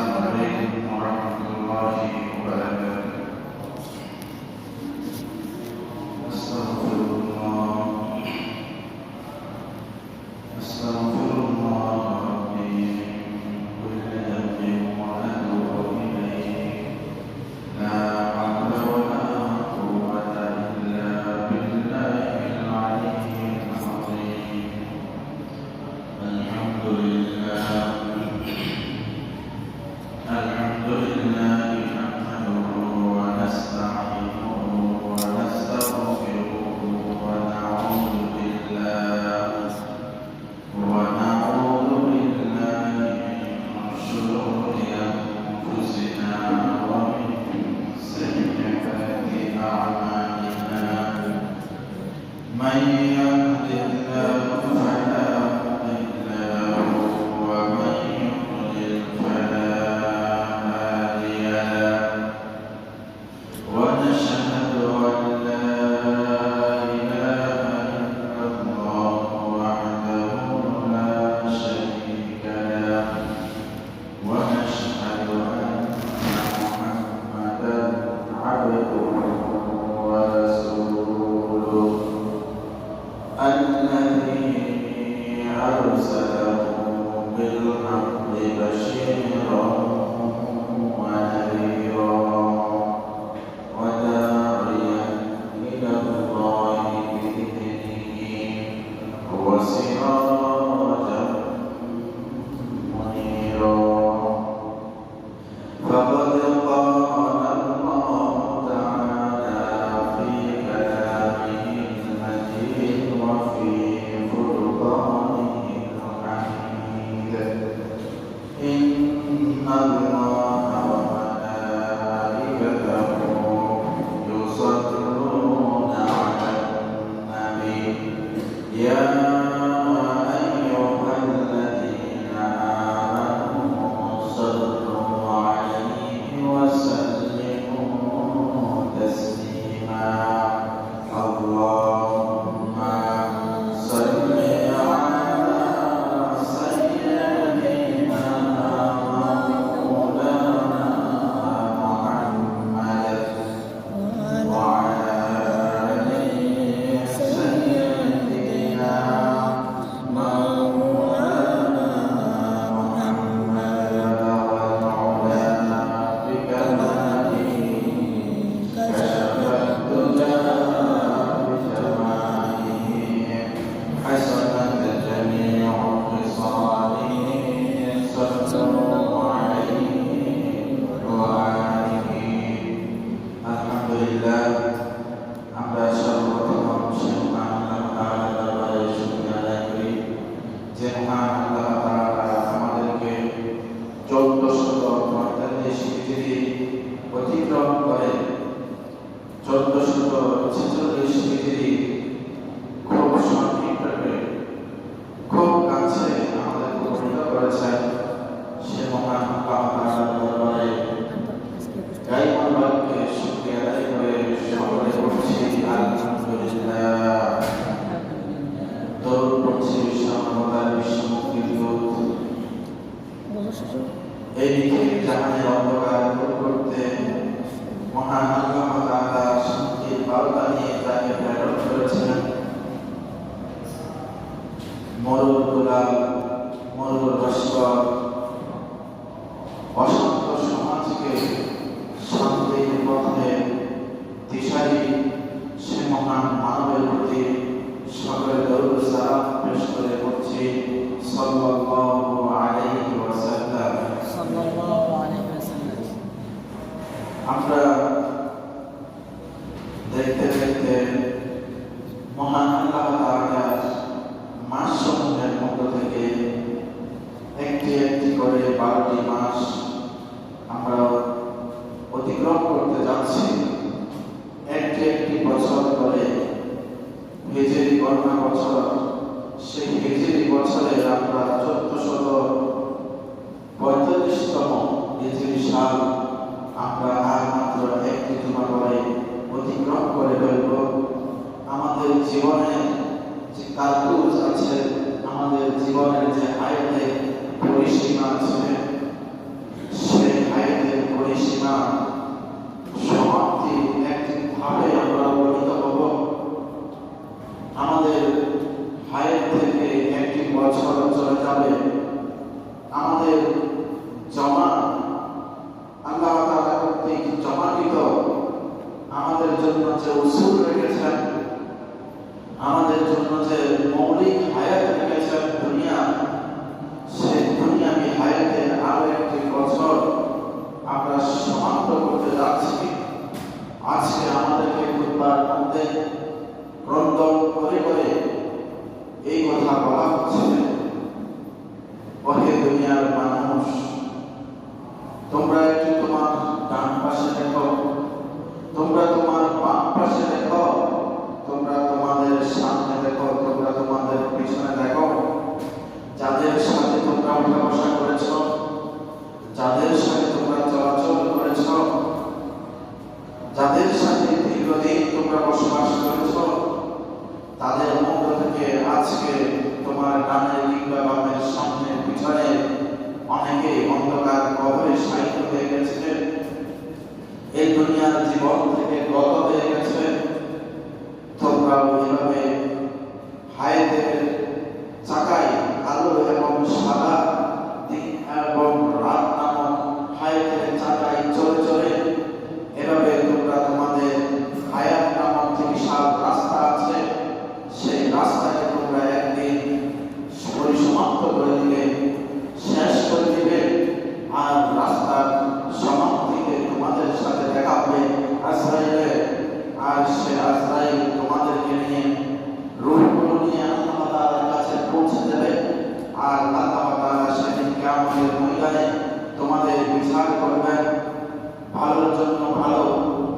عليكم ورحمة الله وبركاته. أستغفر الله ربي من كل ذنب وأتوب إليه. لا حول ولا قوة إلا بالله العلي العظيم. الحمد لله نحمده ونستعينه ونستغفره ونعوذ بالله من شرور أنفسنا ومن سيئات أعمالنا. من يهده الله فلا مضل له ومن يضلل فلا هادي له. ونشهد أن لا إله إلا الله وحده لا شريك له. ونشهد أن محمدا عبده ورسوله الذي أرسله بالحق بشيرا ونذيرا وداعيا إلى الله بإذنه وسراجا منيرا. فقد قال الله تعالى في كلامه المجيد وفي فرقانه الحميد: إن الله وملائكته يصلون على النبي يا أيها الذين آمنوا صلوا عليه وسلموا تسليما. اللهم صل على سيدنا مولانا محمد وعلى آل سيدنا مولانا محمد وعلى بكماله كشف الدجى بجماله حسنت جميع خصاله صلوا عليه وآله. الحمد لله. আমরা সর্বপ্রথম সে মহান আল্লাহ তাআলার দরবারে শুকরিয়া আদায় করি যে মহান আল্লাহ তাআলা আমাদেরকে 1445 হিজরি অতিক্রম করে 1446 হিজরি খুব সংক্ষিপ্তভাবে খুব কাছে আমাদের উপনীত করেছেন। সে মহান আল্লাহ তাআলার দরবারে গায়বুল বাক্যে শুকরিয়া আদায় করে সকলে বলছি আলহামদুলিল্লাহ। দরুদ পড়ছি সর্বদার বিশ্বমুক্তির দূত এই নিখিল জাহানের অন্ধকার দূর করতে মহান আল্লাহ তাআলা শান্তির বার্তা নিয়ে তাকে প্রেরণ করেছেন। মরুর দুলাল মরুর লস্কর অশান্ত সমাজকে শান্তির পথে দিশারি সে মহান মানবের প্রতি সকলে দরুদ সালাম পেশ করে বলছি সাল্লাল্লাহু আলাইহি ওয়াসাল্লাম। আমরা দেখতে দেখতে মহান আল্লাহ তাআলার মাস সমূহের মধ্য থেকে একটি একটি করে 12টি মাস আমরা অতিক্রম করতে যাচ্ছি। একটি একটি বছর করে হিজরি গণনা বছর, সেই হিজরি বছরে আমরা 1445তম হিজরি সাল আমরা আর মাত্র একটি জুমা করে অতিক্রম করে ফেলব। আমাদের জীবনে যে কার্তুজ আছে, আমাদের জীবনের যে আয়তে পরিসীমা আছে, দুনিয়ার মানুষ, তোমরা একটু তোমার ডান পাশে দেখো, তোমরা তোমার বাম পাশে দেখো, তোমরা তোমাদের সামনে দেখো, তোমরা তোমাদের পিছনে দেখো। যাদের সাথে তোমরা উঠা বসা করেছ, যাদের সাথে তোমরা চলাচল করেছ, যাদের সাথে দীর্ঘদিন তোমরা বসবাস করেছ, তাদের মধ্য থেকে আজকে তোমার ডানের কিংবা বামের সামনে পিছনে অনেকে অন্ধকার কবরে শায়িত হয়ে গেছে, এই দুনিয়ার জীবন থেকে গত হয়ে গেছে। তোমরা ওইভাবে হায়াতের চাকায় আলো এবং সাদা দিন এবং রাত নামক হায়াতের চাকায় চলে চলে এভাবে তোমরা তোমাদের হায়াত নামক যে বিশাল রাস্তা আছে, সেই রাস্তাকে তোমরা একদিন পরিসমাপ্ত করে দিবে, শেষ করে দিবে। আর রাস্তার সমাপ্তিতে তোমাদের সাথে দেখা হবে আজরাইলের। আর সে আজরাইল তোমাদেরকে নিয়ে রূহগুলো নিয়ে আল্লাহ তাআলার কাছে পৌঁছে দেবে। আর আল্লাহ তাআলা সেদিন কিয়ামতের ময়দানে তোমাদের বিচার করবেন, ভালোর জন্য ভালো,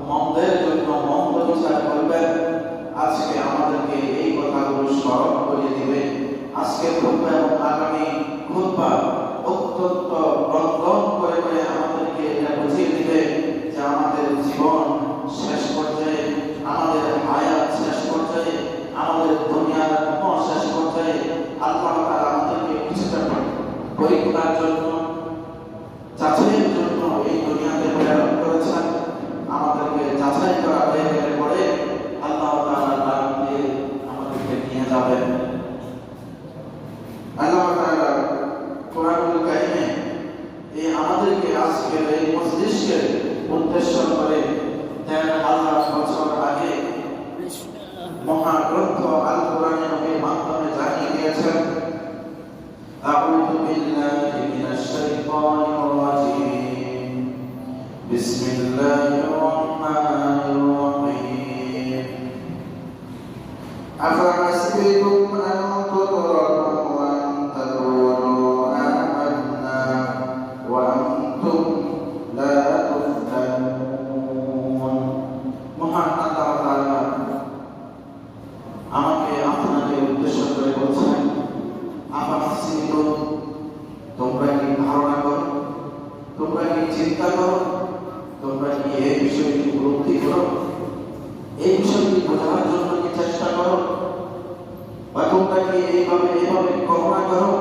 মন্দের জন্য মন্দ বিচার করবেন। আজকে আমাদেরকে এই কথাগুলো স্মরণ করিয়ে দিবে। আজকে খুতবা এবং আগামী খুতবা অত্যন্ত রন্ধন করে করে আমাদেরকে এটা বুঝিয়ে দিবে যে আমাদের জীবন শেষ পর্যায়ে, আমাদের হায়াত শেষ পর্যায়ে, আমাদের দুনিয়ার শেষ পর্যায়ে আল্লাহ তাআলা আমাদেরকে কিছুটা পরীক্ষার জন্য, যাচাইয়ের জন্য এই দুনিয়াতে প্রেরণ করেছেন। আমাদেরকে যাচাই করা হয়ে গেলে পরে আল্লাহ তাআলা নাম দিয়ে আমাদেরকে নিয়ে যাবেন। আল্লাহ তাআলা কোরআনুল কারীমে এই আমাদেরকে আজকের এই মজলিসকে উদ্দেশ্য করে ১৩,০০০ বছর আগে মহাগ্রন্থ আল কোরআনের মাধ্যমে জানিয়ে দিয়েছেন। আউযু বিল্লাহি মিনাশ শাইতানির রাজীম। বিসমিল্লাহির রাহমানির রাহিম। আফাহাসিবতুম আন তুতরাকু আন তাকুলু আমান্না ওয়া আনতুম লা তুফতানুন। মহান আল্লাহ তাআলা আমাকে আপনাকে উদ্দেশ্য করে বলছেন, আফাহাসিবতুম, তোমরা কি ধারণা করো, তোমরা কি চিন্তা করো, তোমরা কি এই বিষয়টি উপলব্ধি করো, এই বিষয়টি বোঝার জন্য কি চেষ্টা করো, বা তোমরা কি এইভাবে কল্পনা করো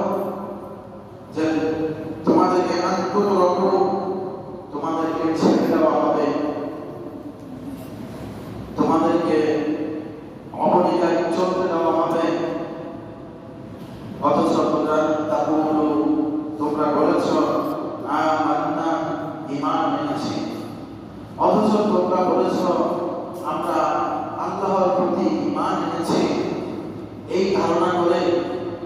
যে তোমাদেরকে তোমাদেরকে ছেড়ে দেওয়া হবে, তোমাদেরকে অবনীলায় চলতে দেওয়া হবে। অথচ তোমরা বলেছ আমান্না, ঈমান এনেছি। অথচ তোমরা বলেছ আমরা আল্লাহর প্রতি ঈমান এনেছি। এই ধারণা করে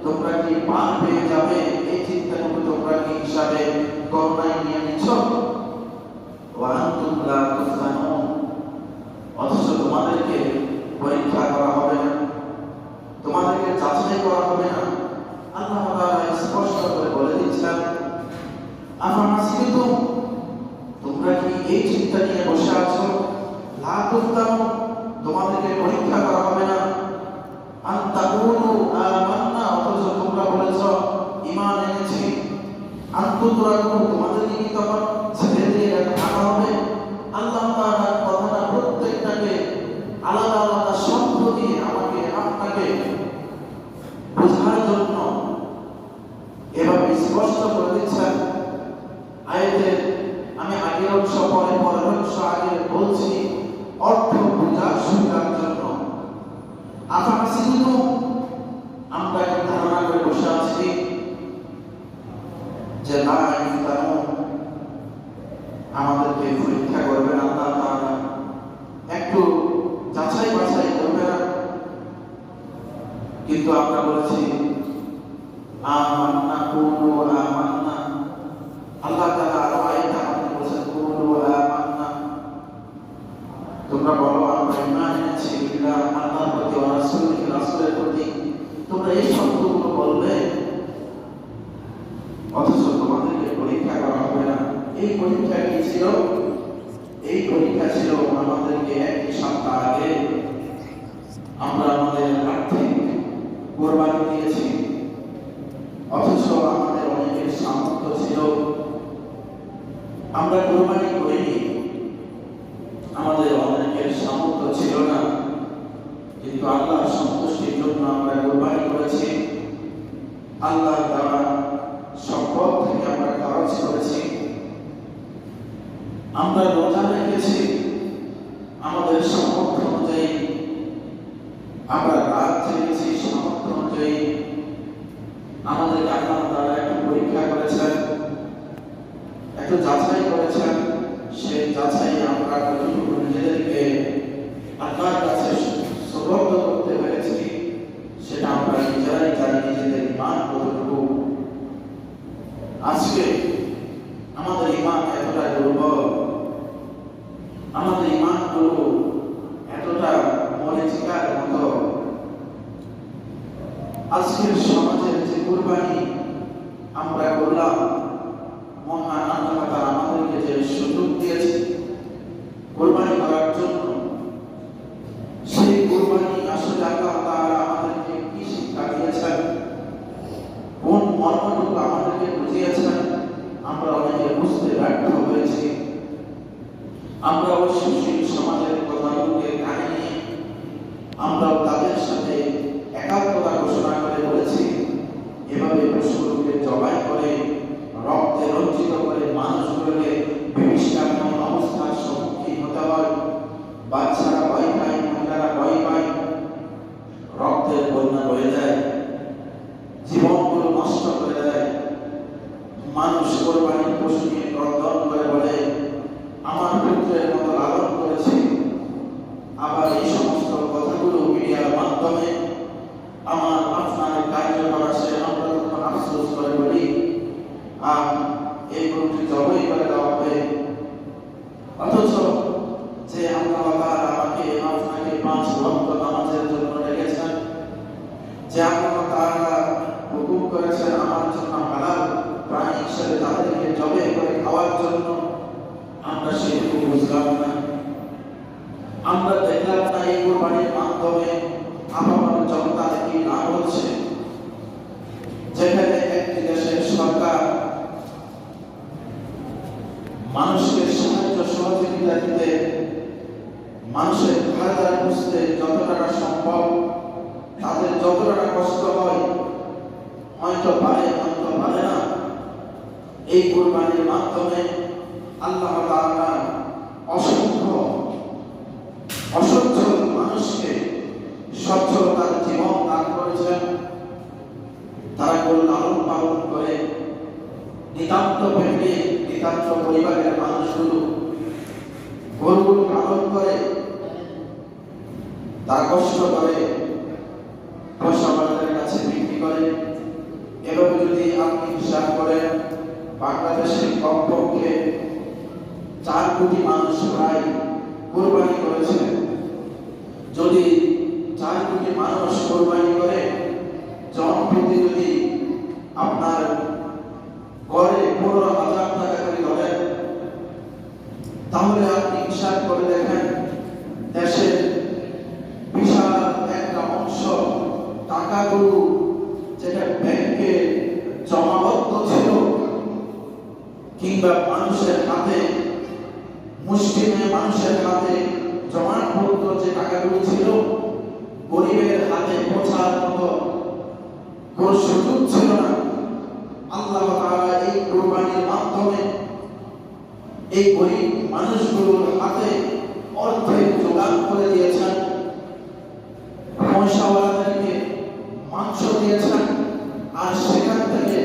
তোমরা কি পার পেয়ে যাবে, এই চিন্তা করে তোমরা কি হিসাবে করুণায় নিয়ে নিচ্ছ। ওয়া আনতুম লা তুফতানুন, অথচ তোমাদেরকে পরীক্ষা করা হবে না, তোমাদেরকে যাচাই করা হবে না। আল্লাহ তাআলা স্পষ্ট করে বলে দিচ্ছেন, আফাহাসিবতুম, তোমরা কি এই চিন্তা নিয়ে বসে আছো, লা তুফতানুন, তোমাদেরকে পরীক্ষা করা হবে না, আন তাকুলু আমান্না, অথচ তোমরা বলেছ ঈমান এনেছি, আন তুতরাকু, তোমাদেরকে কি তখন ছেড়ে দিয়ে রাখা হবে। আল্লাহ তাআলার কথাটা প্রত্যেকটাকে আলাদা আলাদা শব্দ দিয়ে আমাকে আপনাকে বোঝার জন্য এভাবে স্পষ্ট করে দিচ্ছেন। আয়াতের আমি আগের অংশ পরের অংশ আগে বলছি অর্থ বোঝার সুবিধার জন্য। আফাহাসিবতুম, আমরা কি ধারণা করে বসে আছি যে লা ইফতানুন, আমাদেরকে পরীক্ষা করবেন আল্লাহ তাআলা, একটু যাচাই বাছাই করবে না। কিন্তু আমরা বলেছি আমান্না, কুলু আমান্না। আল্লাহ তাআলা আরো আয়াতে আমাদের বলেছেন কুলু আমান্না, তোমরা বলো আমরা ঈমান এনেছি বিল্লাহ, আল্লাহর প্রতি, ওয়া রাসূলিহি, রাসূলের প্রতি। তোমরা এই শব্দগুলো বলবে। অথচ তোমাদেরকে পরীক্ষা করা হবে না। এই পরীক্ষা কি ছিল? এই পরীক্ষা ছিল আমাদেরকে একটি সপ্তাহ আগে আমরা আমাদের আর্থিক কোরবানি দিয়েছি, অথচ আমাদের অনেকের সামর্থ্য ছিল, আমরা কোরবানি করিনি। আমাদের অনেকের সামর্থ্য ছিল না, কিন্তু আল্লাহ সন্তুষ্টির জন্য আমরা কোরবানি করেছি। আল্লাহ দ্বারা সম্পদ থেকে আমরা খরচ করেছি, আমরা রোজা রেখেছি আমাদের সামর্থ্য অনুযায়ী, আমরা রাত জেগেছি সামর্থ্য অনুযায়ী। আমাদের আল্লাহ দ্বারা একটু পরীক্ষা করেছেন, একটু যাচাই করেছেন। সেই যাচাই আমরা নিজেদেরকে আল্লাহর কাছে সুবর্দ করতে পেরেছি, সেটা আমরা নিজেরাই জানি নিজেদের ইমান কতটুকু। আজকে আমাদের ইমান এতটা দুর্বল, আমাদের ইমান গুলো এতটা মরিচিকার মতো। আজকের সমাজের যে কুরবানি আমরা করলাম, মহান আল্লাহ তাআলা আমাদেরকে যে সুযোগ দিয়েছে কুরবানি করার জন্য, সেই কুরবানি আসলে আল্লাহ তাআলা আমাদেরকে কি শিক্ষা দিয়েছেন, কোন মর্মটুকু আমাদেরকে বুঝিয়েছেন, আমরা অনেকে বুঝতে ব্যর্থ হয়েছি। আমরা অবশ্যই সমাজের কথাগুলোকে কানে নিয়ে আমরাও তাদের সাথে একাত্মতা ঘোষণা করে বলেছি, এভাবে পশুগুলোকে জবাই করে রক্তে রঞ্জিত করে মানুষগুলোকে বিভীষিকাময় অবস্থার সম্মুখীন হতে হয়। বাচ্চারা ভয় পায়, মহিলারা ভয় পায়, রক্তের বন্যা বয়ে যায়, জীবনগুলো নষ্ট করে দেয়। মানুষ কোরবানির পশু নিয়ে ক্রন্দন করে বলে, আমার পুত্রের মতো লালন করেছি। আবার এই সমস্ত কথাগুলো মিডিয়ার মাধ্যমে আমার আপনার কার্যকর আসে, আমরা তখন আফসোস করে বলি, আর এই গরুটি জবাই করে দেওয়া হবে। অথচ যে আল্লাহ তাআলা আমাকে আপনাকে 5 ওয়াক্ত নামাজের জন্য রেখেছেন, যে আল্লাহ তাআলা হুকুম করেছেন আমার জন্য হালাল প্রাণী হিসেবে তাদেরকে জবাই করে খাওয়ার জন্য, আমরা সেটুকু বুঝলাম না। আমরা দেখলাম না এই কোরবানির মাধ্যমে আমার জনতার কি লাভ হচ্ছে। যেখানে একটি দেশের সরকার মানুষকে সাহায্য সহযোগিতা দিতে, মানুষের ফায়দা বুঝতে যতটা সম্ভব, তাদের যতটা কষ্ট হয়, হয়তো পারে হয়তো পারে না, এই কোরবানির মাধ্যমে আল্লাহ তাআলা অসংখ্য অসচ্ছল মানুষকে সচ্ছলতার জীবন দান করেছেন। তারা গরু লালন পালন করে, নিতান্ত ফ্যামিলি, নিতান্ত পরিবারের মানুষগুলো গরুগুলো পালন করে, তারা কষ্ট করে পয়সাওয়ালাদের কাছে বিক্রি করে। এভাবে যদি আপনি হিসাব করেন, বাংলাদেশে কমপক্ষে 4 কোটি মানুষ প্রায় কোরবানি করেছে। যদি 4 কোটি মানুষ কোরবানি করে, জনপ্রতি যদি আপনার গড়ে 15,000 টাকা করে ধরেন, তাহলে আপনি হিসাব করে দেখেন দেশের বিশাল একটা অংশ টাকাগুলো যেটা ব্যাংকে জমাবদ্ধ ছিল, কিংবা মানুষের হাতে, মুষ্টিমেয় মানুষের হাতে জমাটবদ্ধ যে টাকাগুলো ছিল, গরিবের হাতে পৌঁছার মতো কোন সুযোগ ছিল না। আল্লাহ তাআলা এই কোরবানির মাধ্যমে এই গরিব মানুষগুলোর হাতে অর্থের যোগান করে দিয়েছেন, পয়সাওয়ালাদেরকে মাংস দিয়েছেন, আর সেখান থেকে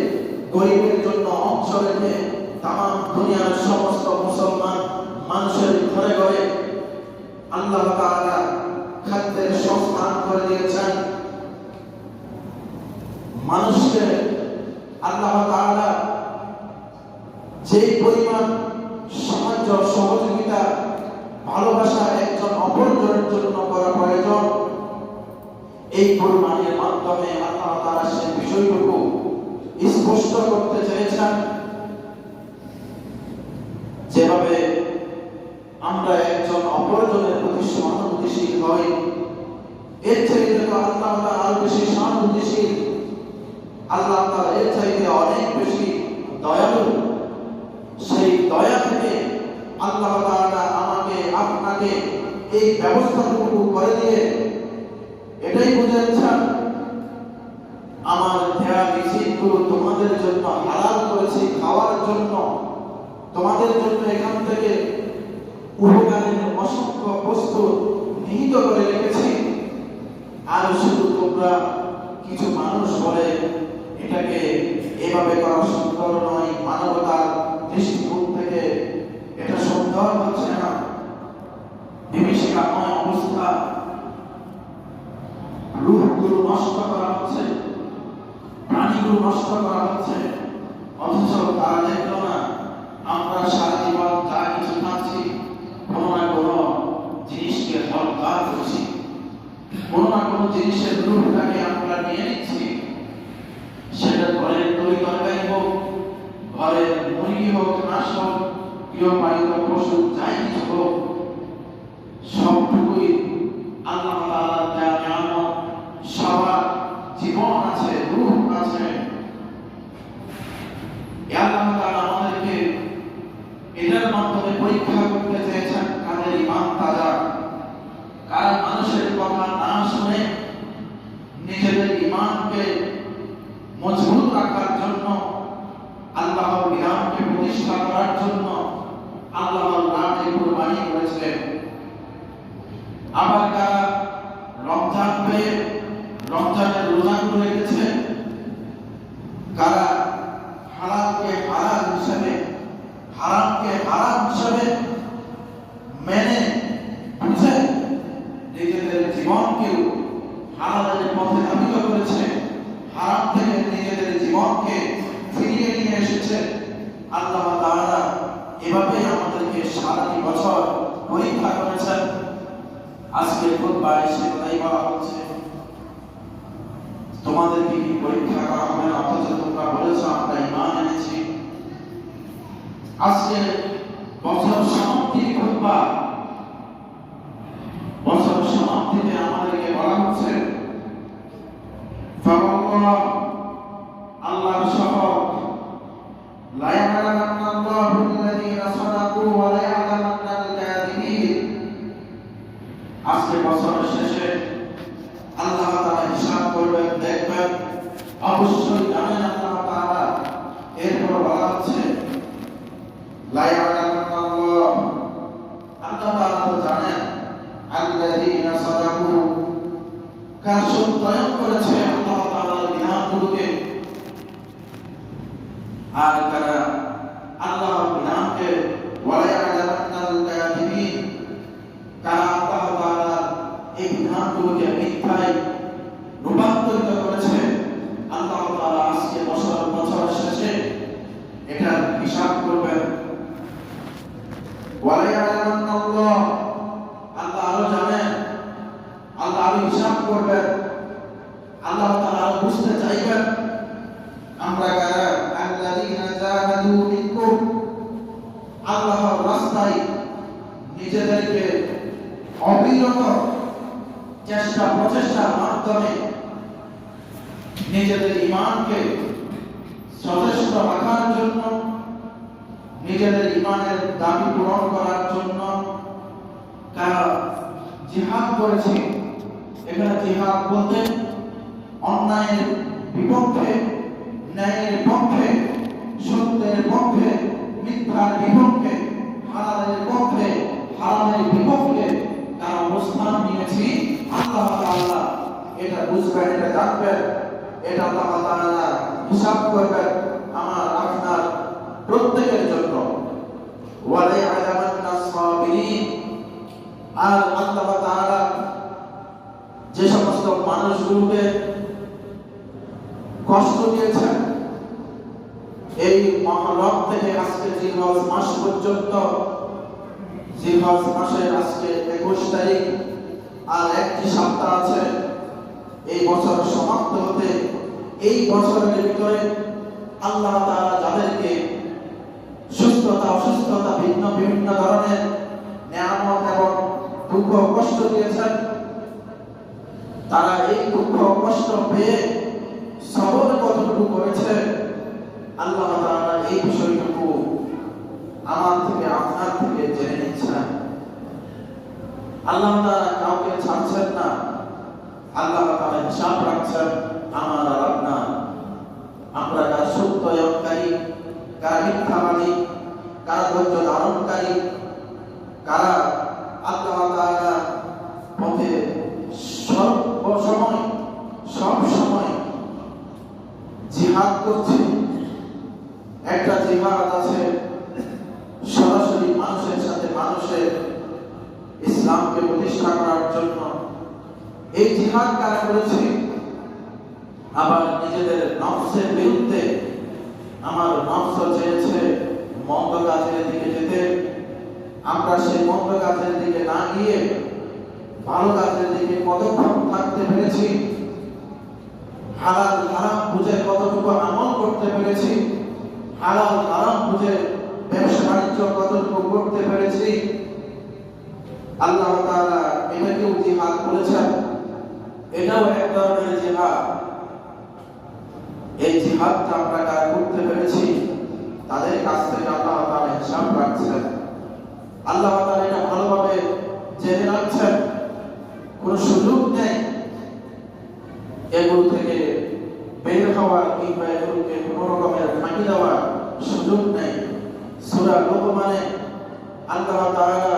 গরিবের জন্য অংশ রেখে তামাম দুনিয়ার সমস্ত মুসলমান মানুষের ঘরে ঘরে আল্লাহ তাআলা খাদ্যের সংস্থান করে দিয়েছেন। মানুষকে আল্লাহ তাআলা যে পরিমাণ সাহায্য সহযোগিতা ভালোবাসা একজন অপরজনের জন্য করা প্রয়োজন, এই কোরবানির মাধ্যমে আল্লাহ তাআলা সেই বিষয়টুকু স্পষ্ট করতে চেয়েছেন। চান। যেভাবে আমরা একজন অপরজনের প্রতি সহানুভূতিশীল হই, এর চাইতে তো আল্লাহ তাআলা আরো বেশি সহানুভূতিশীল। আল্লাহ তাআলা এর চাইতে অনেক বেশি দয়ালু। সেই দয়া থেকে আল্লাহ তাআলা আমাকে আপনাকে এই ব্যবস্থাটুকু করে দিয়ে এটাই বোঝাচ্ছেন, আমার দেয়া রিজিকগুলো তোমাদের জন্য হালাল করেছি খাওয়ার জন্য, তোমাদের জন্য এখান থেকে উপকারের অসংখ্য বস্তু নিহিত করে রেখেছি। আর শুধু তোমরা কিছু মানুষ বলে এটাকে এভাবে করা সুন্দর নয়, মানবতার দৃষ্টিকোণ থেকে এটা সুন্দর হচ্ছে না, বিভীষিকাময় অবস্থা, রূপগুলো নষ্ট করা হচ্ছে, প্রাণীগুলো নষ্ট করা হচ্ছে। অথচ তারা দেখলো না আমরা সারা জীবন যা কিছু খাচ্ছি কোনো না কোনো জিনিসকে হত্যা করছি, কোনো না কোনো জিনিসের রূপটাকে আমরা নিয়ে নিচ্ছি। সেটা ঘরের তৈরি তরকারি হোক, ঘরের মুরগি হোক, হাঁস হোক, গৃহপালিত পশু যাই কিছু হোক, সবটুকুই আল্লাহ তাআলার দেয়া নিয়ামত। সবার জীবন আছে, রূহ আছে। আল্লাহ তাআলা আমাদেরকে এটার মাধ্যমে পরীক্ষা করতে চেয়েছেন কাদের ঈমান তাজা, কারা মানুষের কথা না শুনে নিজেদের ঈমানকে মজবুত রাখার জন্য, আল্লাহর বিধানকে প্রতিষ্ঠা করার জন্য আল্লাহর নামে কুরবানি করেছিলেন। আবার কারা রমজান পেয়ে রমজানের রোজাগুলো রেখেছে, কারা হালালকে হালাল হিসাবে, হারামকে হারাম হিসাবে মেনে বুঝে নিজেদের জীবনকে হালালের পথে ধাবিত করেছে, হারাম থেকে নিজেদের জীবনকে ফিরিয়ে নিয়ে এসেছে। আল্লাহ তাআলা এভাবেই আমাদেরকে সারাটি বছর পরীক্ষা করেছেন। আজকে খুতবায় সে কথাই বলা হচ্ছে, তোমাদেরকে কি পরীক্ষা করা হবে না, অথচ তোমরা বলেছো আমরা ঈমান এনেছি। আজকে বছর সমাপ্তির খুতবা, বছর সমাপ্তিতে আমাদেরকে বলা হচ্ছে ফাওয়াল্লাহ, আল্লাহর শপথ, লা ইয়ালামান্নাল্লাহু আল্লাযীনা সাদাকু ওয়া লা ইয়ালামান্নাল কাযিবিন। আজকে বছরের শেষে আল্লাহ তাআলা হিসাব করবেন, দেখবেন, অবশ্যই জানেন আল্লাহ তাআলা। এরপর বলা হচ্ছে লা ইয়ালামান্নাল্লাহ, আল্লাহ তাআলা তো জানেন আল্লাযীনা সাদাকু, কার সত্যায়ন করেছে আল্লাহ তাআলার বিধানগুলোকে, আর কারা আল্লাহর বিধানকে ওয়া লা ইয়ালামান্নাল কাযিবিন, কারা আল্লাহ তাআলার এই বিধানগুলোকে মিথ্যায় রূপান্তরিত করেছে। আল্লাহ তাআলা আজকে বছর শেষে এটার হিসাব করবেন। ওয়া লা ইয়ালামান্নাল্লাহ, আল্লাহ আরো জানেন, আল্লাহ আরো হিসাব করবেন। আল্লাহ তাআলা বুঝতে চাইবেন আমরা কারা, আল্লাযীনা জাহাদু মিনকুম, আল্লাহর রাস্তায় নিজেদেরকে অবিরত চেষ্টা প্রচেষ্টার মাধ্যমে নিজেদের ঈমানকে সচেষ্ট রাখার জন্য, নিজেদের ঈমানের দাবি পূরণ করার জন্য কারা জিহাদ করেছে। এখানে জিহাদ বলতে অন্যায়ের বিপক্ষে, ন্যায়ের পক্ষে, সত্যের পক্ষে, মিথ্যার বিপক্ষে, হালালের পক্ষে, হারামের বিপক্ষে তারা অবস্থান নিয়েছি। আল্লাহ তাআলা এটা বুঝবেন, এটা জানবেন, এটা আল্লাহ তাআলা হিসাব করবেন আমার আপনার প্রত্যেকের জন্য। ওয়া লা ইয়ালামান্নাস সাবিরিন, আর আল্লাহ তাআলা যে সমস্ত মানুষগুলোকে কষ্ট দিয়েছেন এই মহরম থেকে আজকে জিলহজ মাস পর্যন্ত, জিলহজ মাসের আজকে 21 তারিখ, আর একটি সপ্তাহ আছে এই বছর সমাপ্ত হতে। এই বছরের ভিতরে আল্লাহ তাআলা যাদেরকে সুস্থতা অসুস্থতা ভিন্ন বিভিন্ন ধরনের নিয়ামত এবং দুঃখ কষ্ট দিয়েছেন, তারা এই দুঃখ কষ্ট পেয়ে সবর কতটুকু করেছে আল্লাহ তাআলা এই বিষয়টুকু আমার থেকে আপনার থেকে জেনে নিচ্ছেন। আল্লাহ তাআলা কাউকে ছাড়ছেন না, আল্লাহ তাআলা হিসাব রাখছেন আমার আর আপনার। আমরা কার সত্যয়নকারী, কারা মিথ্যাবাদী, কারা ধৈর্য ধারণকারী, কারা আল্লাহ তাআলা পথে সব সময় জিহাদ করছে। একটা জিহাদ আছে সরাসরি মানুষের সাথে মানুষের ইসলামকে প্রতিষ্ঠা করার জন্য, এই জিহাদ কারা করেছে। আবার নিজেদের নফসের বিরুদ্ধে, আমার নফস চেয়েছে মন্দ কাজের দিকে যেতে, আমরা সেই মন্দ কাজের দিকে না গিয়ে ভালো কাজের দিকে কতক্ষণ থাকতে পেরেছি, হালাল হারাম বুঝে কতটুকু আমল করতে পেরেছি, হালাল হারাম বুঝে ব্যবসা বাণিজ্য কতটুকু করতে পেরেছি। আল্লাহ তাআলা এটাকেও জিহাদ করেছেন, এটাও এক ধরনের জিহাদ। এই জিহাদটা আমরা কারা করতে পেরেছি তাদের কাছ থেকে আল্লাহ তাআলা হিসাব রাখছেন। আল্লাহ তাআলা এটা ভালোভাবে জেনে রাখছেন, কোনো সুযোগ নেই এগুলো থেকে বের হওয়ার কিংবা এগুলোকে কোনো রকমের ফাঁকি দেওয়ার সুযোগ নেই। সূরা লোকমানে আল্লাহ তাআলা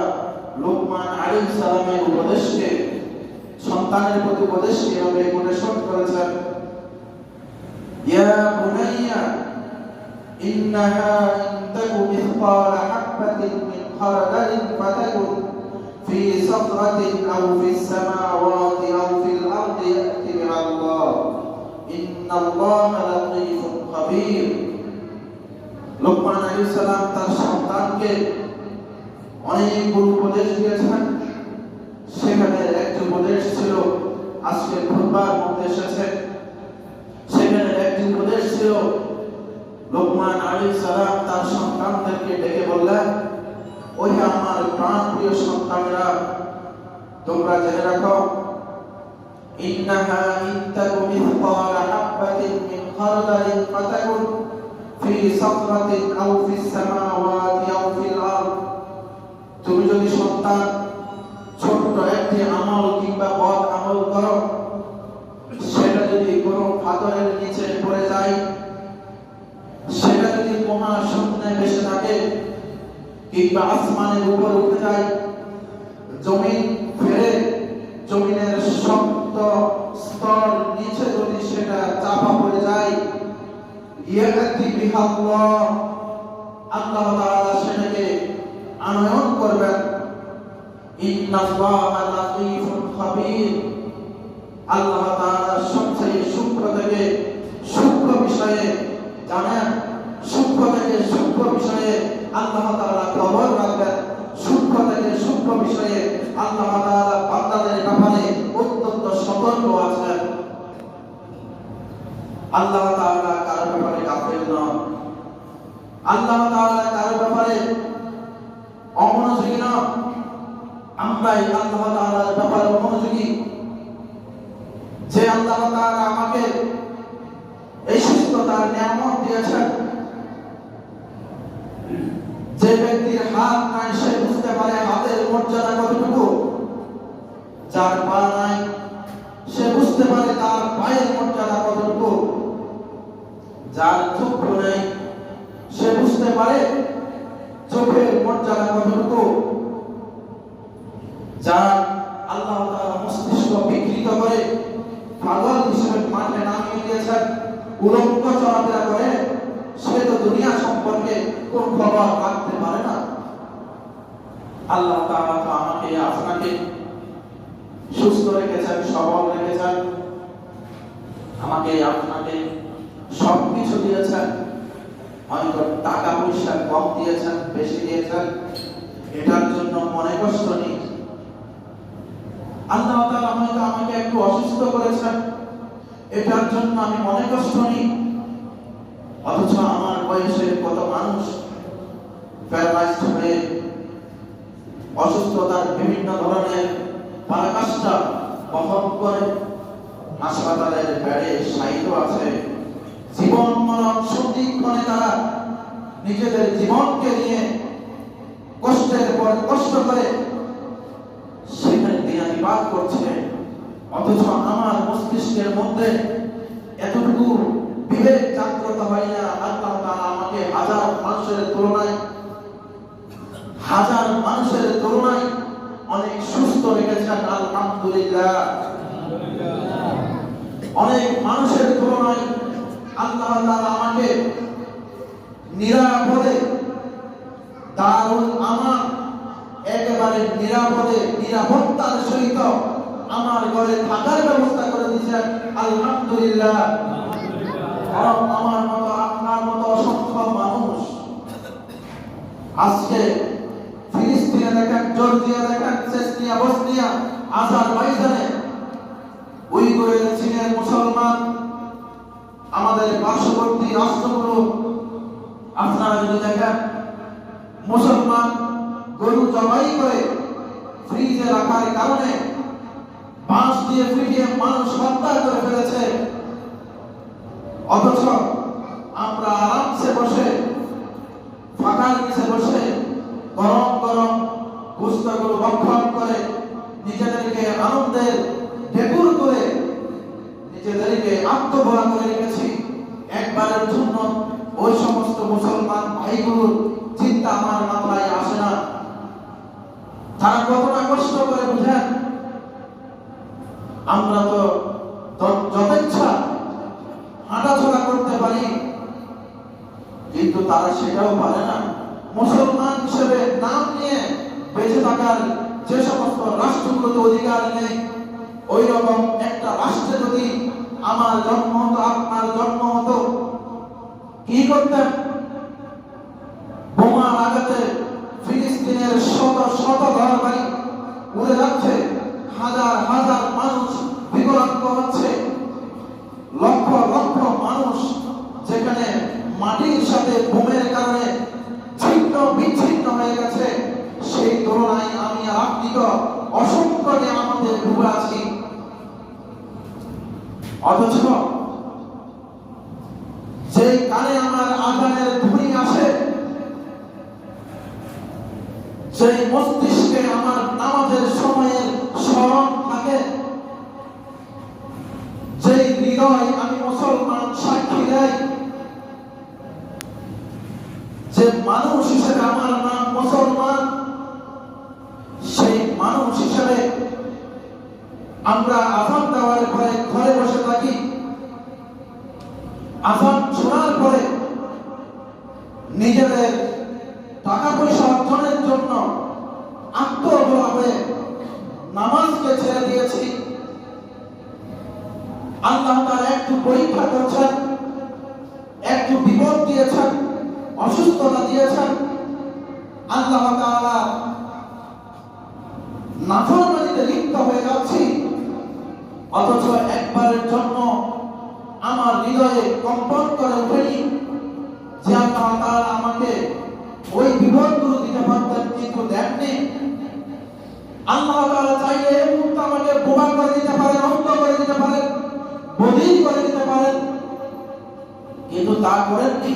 লোকমান আলাইহিস সালামের উপদেশকে, সন্তানের প্রতি উপদেশকে এভাবে উপদেশ করেছেন, ইয়া বুনাইয়া ইন্নাহা ইন তাকু মিসকালা হাববাতিন মিন খারদালিন ফাতাকুন ফি সাখরাতিন আও ফিস সামাওয়াতি আও ফিল আরদি ইয়াতি বিহাল্লাহ ইন্নাল্লাহা লাতীফুন খাবীর। লোকমান আলাইহিস সালাম তার সন্তানকে অনেকগুলো উপদেশ দিয়েছেন, সেখানে একটি উপদেশ ছিল আজকে খুতবার মধ্যে এসেছে। সেখানে একটি উপদেশ ছিল লোকমান আলাইহিস সালাম তার সন্তানদেরকে ডেকে বললেন, ওই আমার প্রাণপ্রিয় সন্তানেরা, তোমরা জেনে রাখো, ইন্নাহা ইন তাকু মিসকালা হাববাতিন মিন খারদালিন ফাতাকুন ফি সাখরাতিন আও ফিস সামাওয়াতি আও ফিল আরদ। তুমি যদি সন্তান ছোট্ট একটি আমল কিংবা বদ আমল করো, সেটা যদি কোনো পাথরের নিচে পড়ে যায়, সেটা যদি মহাশূন্যে ভেসে থাকে কিংবা আসমানের উপরে উঠে যায়, জমিন ফেলে জমিনের শক্ত স্তর নিচে যদি সেটা চাপা পড়ে যায়, ইয়াতি বিহাল্লাহ, আল্লাহ তাআলা সেটাকে আনয়ন করবেন। ইন্নাল্লাহা লাতীফুন খাবীর, আল্লাহ তাআলা সবচেয়ে সূক্ষ্ম থেকে সূক্ষ্ম বিষয়ে জানেন, সূক্ষ্ম থেকে সূক্ষ্ম বিষয়ে আল্লাহ তাআলা খবর রাখবেন, সূক্ষ্ম থেকে সূক্ষ্ম বিষয়ে আল্লাহ তাআলা বান্দাদের ব্যাপারে অত্যন্ত সতর্ক আছেন। আল্লাহ তাআলা কারো ব্যাপারে গাফিল নন, আল্লাহ তাআলা কারো ব্যাপারে অমনোযোগী নন। আমরাই আল্লাহ তাআলার ব্যাপারে অমনোযোগী। যে আল্লাহ তাআলা আমাকে এই সুস্থতার নিয়ামত দিয়েছেন, যে ব্যক্তির হাত নাই সে বুঝতে পারে হাতের মর্যাদা কতটুকু, যার পা নাই সে বুঝতে পারে তার পায়ের মর্যাদা কতটুকু, যার চক্ষু নাই সে বুঝতে পারে চোখের মর্যাদা কতটুকু, যার আল্লাহ তাআলা মস্তিষ্ক বিকৃত করে পাগল হিসেবে মাঠে নামিয়ে দিয়েছেন, উলঙ্গ চলাফেরা করে, সে তো দুনিয়া সম্পর্কে কোন খবর রাখতে পারে না। আল্লাহ তাআলা তো আমাকে আপনাকে সুস্থ রেখেছেন, সবল রেখেছেন, আমাকে আপনাকে সবকিছু দিয়েছেন, হয়তো টাকা পয়সা কম দিয়েছেন, বেশি দিয়েছেন, এটার জন্য মনে কষ্ট নেই। আল্লাহ তাআলা হয়তো আমাকে একটু অসুস্থ করেছেন, এটার জন্য আমি মনে কষ্ট নেই। অথচ আমার বয়সের কত মানুষ প্যারালাইজড হয়ে অসুস্থতার বিভিন্ন ধরনের পরাকাষ্ঠা বহন করে হাসপাতালের বেডে শায়িত আছে। জীবন মরণ সন্ধিক্ষণে তারা নিজেদের জীবনকে নিয়ে কষ্টের পর কষ্ট করে সেখানে দিনাতিপাত করছে। অথচ আমার মস্তিষ্কের মধ্যে এতটুকু বিবেক জাগ্রত হয় না, আল্লাহ তাআলা আমাকে হাজার মানুষের তুলনায় অনেক সুস্থ রেখেছেন। আলহামদুলিল্লাহ। অনেক মানুষের তুলনায় আল্লাহ তাআলা আমাকে নিরাপদে দারুল আমান একেবারে নিরাপত্তার সহিত আমার ঘরে থাকার ব্যবস্থা করে দিয়েছেন। আলহামদুলিল্লাহ। আমার মতো আপনার মতো অসংখ্য মানুষ আজকে ফিলিস্তিনে দেখেন, জর্জিয়া দেখেন, চেচনিয়া, বসনিয়া, আজারবাইজানে, উইগুরের চীনের মুসলমান, আমাদের পার্শ্ববর্তী রাষ্ট্রগুলো আপনারা যদি দেখেন, মুসলমান গরু জবাই করে ফ্রিজে রাখার কারণে বাঁশ দিয়ে ফ্রিজে মানুষ হত্যা করে ফেলেছে। অথচ আমরা আরামসে বসে ফাঁকার নিচে বসে গরম গরম গোশতগুলো ভক্ষণ করে নিজেদেরকে আনন্দের ঢেকুর করে নিজেদেরকে আত্মভরা করে রেখেছি। একবারের জন্য ওই সমস্ত মুসলমান ভাইগুলোর চিন্তা আমার মাথায় আসে না। তারা কতটা কষ্ট করে বুঝেন। আমরা তো যথেচ্ছা হাঁটাচলা করতে পারি, কিন্তু তারা সেটাও পারে না। মুসলমান হিসেবে নাম নিয়ে বেঁচে থাকার যে সমস্ত রাষ্ট্রগুলোতে অধিকার নেই, ওই রকম একটা রাষ্ট্রে যদি আমার জন্ম হতো, আপনার জন্ম হতো, কি করতেন? বোমার আঘাতে ফিলিস্তিনের শত শত ঘর বাড়ি উড়ে যাচ্ছে, হাজার হাজার মানুষ বিকলাঙ্গ হচ্ছে, লক্ষ লক্ষ মানুষ যেখানে মাটির সাথে বোমের কারণে ছিন্ন বিচ্ছিন্ন হয়ে গেছে। সেই তুলনায় আমি আর আপনি তো অসংখ্য আমাদের ডুবে আছি। অথচ যে কানে আমার আজানের ধ্বনি আসে, সেই মস্তিষ্কে আমার নামাজের সময়ের স্মরণ থাকে, যে হৃদয় আমি মুসলমান সাক্ষী দেয়, যে মানুষ হিসেবে আমার নাম মুসলমান, সেই মানুষ হিসেবে আমরা আযান দেওয়ার পরে ঘরে বসে থাকি, আযান শোনার পরে নিজেদের টাকা পয়সা অর্জনের জন্য আত্মভরা হয়ে নামাজকে ছেড়ে দিয়েছি। আল্লাহ তাআলা একটু পরীক্ষা করছেন, একটু বিপদ দিয়েছেন, অসুস্থতা দিয়েছেন, আল্লাহ তাআলা নাফরমানিতে লিপ্ত হয়ে যাচ্ছি। অথচ একবারের জন্য আমার হৃদয়ে কম্পন করে ওঠেনি যে আল্লাহ তাআলা আমাকে ওই বিপদগুলো দিতে পারতেন, কিন্তু দেননি। আল্লাহ তাআলা চাইলে এই মুহূর্তে আমাকে বোবা করে দিতে পারেন, অন্ধ করে দিতে পারেন, বধির করে দিতে পারেন, কিন্তু তা করেননি।